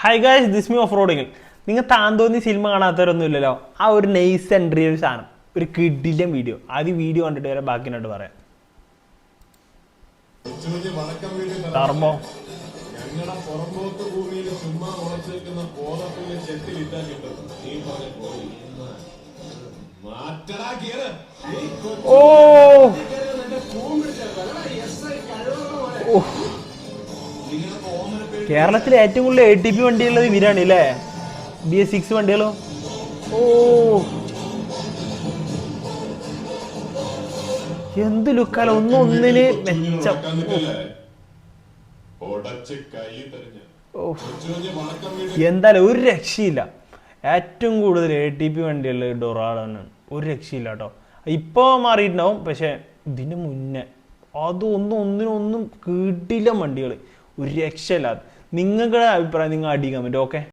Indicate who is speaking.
Speaker 1: High guys this me off റോഡിങ്ങിൽ നിങ്ങൾ Thanthonni cinema കാണാത്തവരൊന്നും ഇല്ലല്ലോ. ആ ഒരു നൈസ് എൻട്രി ഒരു സാധനം, ഒരു കിഡിലും വീഡിയോ. ആദ്യം വീഡിയോ കണ്ടിട്ട് വരെ ബാക്കിനോട്ട് പറയാം. ടർബോ
Speaker 2: ഞങ്ങളുടെ പുറമ്പോത്ത് ഭൂമിയിൽ ചുമ്മാ മുളച്ചേക്കുന്ന പോതപ്പിന്റെ ചെത്തിലിട്ടാ കിട്ടും. നീ പോലെ പോയി മാറ്റടാ കേറ്.
Speaker 1: ഓ കേരളത്തിലെ ഏറ്റവും കൂടുതൽ ATP വണ്ടിയുള്ളത് ഇവരാണ് അല്ലേ? BS6 വണ്ടികളോ. ഓ എന്ത് ലുക്കാല, ഒന്നിന് മെച്ചം. എന്തായാലും ഒരു രക്ഷയില്ല. ഏറ്റവും കൂടുതൽ ATP വണ്ടിയുള്ളത് ഡൊറാഡോനാണ്. ഒരു രക്ഷയില്ല കേട്ടോ. ഇപ്പോൾ മാറിയിട്ടുണ്ടാവും, പക്ഷെ ഇതിന് മുന്നേ ഒന്നിനൊന്നും കിട്ടില്ല വണ്ടികൾ. ഒരു രക്ഷയില്ലാതെ. നിങ്ങളുടെ അഭിപ്രായം നിങ്ങൾ അടി കമൻറ്റ്. ഓക്കെ.